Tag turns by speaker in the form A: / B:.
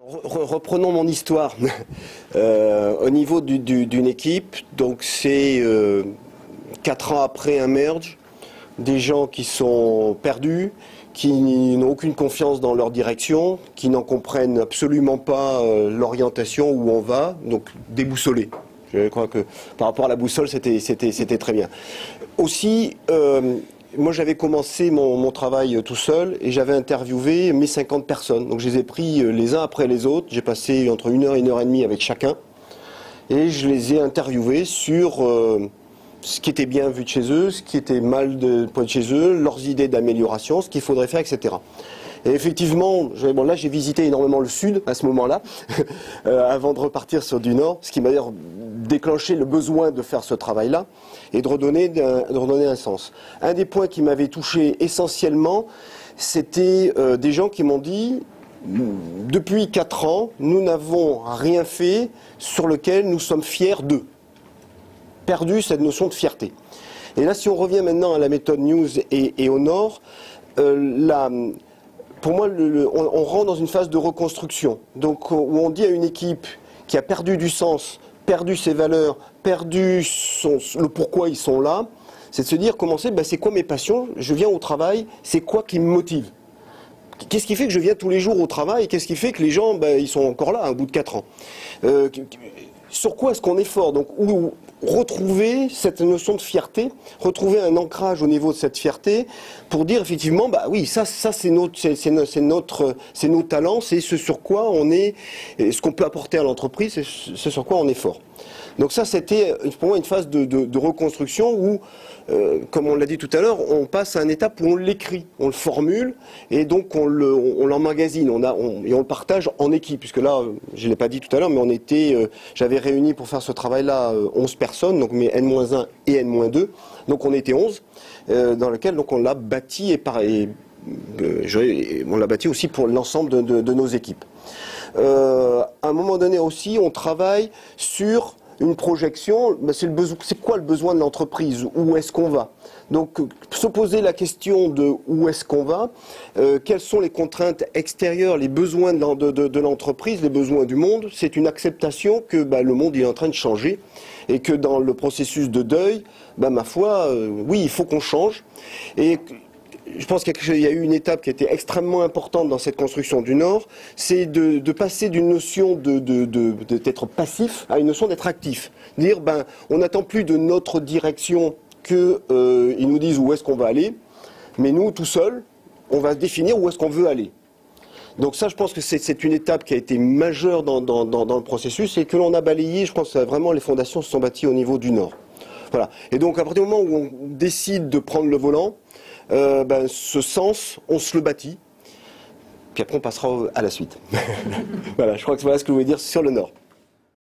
A: Reprenons mon histoire. Au niveau d'une équipe, donc c'est 4 ans après un merge, des gens qui sont perdus, qui n'ont aucune confiance dans leur direction, qui n'en comprennent absolument pas l'orientation où on va, donc déboussolés. Je crois que par rapport à la boussole, c'était très bien. Aussi, moi j'avais commencé mon travail tout seul et j'avais interviewé mes 50 personnes. Donc je les ai pris les uns après les autres. J'ai passé entre 1 heure et 1h30 avec chacun. Et je les ai interviewés sur ce qui était bien vu de chez eux, ce qui était mal de chez eux, leurs idées d'amélioration, ce qu'il faudrait faire, etc. Et effectivement, là j'ai visité énormément le sud à ce moment-là, avant de repartir sur du nord, ce qui m'a d'ailleurs déclenché le besoin de faire ce travail-là et de redonner un sens. Un des points qui m'avait touché essentiellement, c'était des gens qui m'ont dit, depuis 4 ans, nous n'avons rien fait sur lequel nous sommes fiers d'eux. Perdu cette notion de fierté. Et là, si on revient maintenant à la méthode News et au nord, pour moi, on rentre dans une phase de reconstruction. Donc, où on dit à une équipe qui a perdu du sens, perdu ses valeurs, perdu le pourquoi ils sont là, c'est de se dire, c'est quoi mes passions? Je viens au travail, c'est quoi qui me motive? Qu'est-ce qui fait que je viens tous les jours au travail? Qu'est-ce qui fait que les gens, ils sont encore là, au bout de 4 ans? Sur quoi est-ce qu'on est fort? Donc, retrouver cette notion de fierté, retrouver un ancrage au niveau de cette fierté pour dire effectivement, oui, ça c'est nos talents, c'est ce sur quoi on est, ce qu'on peut apporter à l'entreprise, c'est ce sur quoi on est fort. Donc ça, c'était pour moi une phase de reconstruction où, comme on l'a dit tout à l'heure, on passe à une étape où on l'écrit, on le formule, et donc on l'emmagasine, et on le partage en équipe. Puisque là, je ne l'ai pas dit tout à l'heure, mais j'avais réuni pour faire ce travail-là 11 personnes, donc mes N-1 et N-2, donc on était 11, dans lequel donc, on l'a bâti, on l'a bâti aussi pour l'ensemble de nos équipes. À un moment donné aussi, on travaille sur une projection, c'est quoi le besoin de l'entreprise? Où est-ce qu'on va? Donc, se poser la question de où est-ce qu'on va, quelles sont les contraintes extérieures, les besoins de l'entreprise, les besoins du monde, c'est une acceptation que le monde est en train de changer et que dans le processus de deuil, ma foi, oui, il faut qu'on change. Et je pense qu'il y a eu une étape qui a été extrêmement importante dans cette construction du Nord, c'est de passer d'une notion d'être passif à une notion d'être actif. Dire, on n'attend plus de notre direction qu'ils nous disent où est-ce qu'on va aller, mais nous, tout seuls, on va définir où est-ce qu'on veut aller. Donc ça, je pense que c'est une étape qui a été majeure dans le processus et que l'on a balayé, je pense que vraiment les fondations se sont bâties au niveau du Nord. Voilà. Et donc à partir du moment où on décide de prendre le volant, ce sens, on se le bâtit, puis après on passera à la suite. Voilà, je crois que voilà ce que je voulais dire sur le Nord.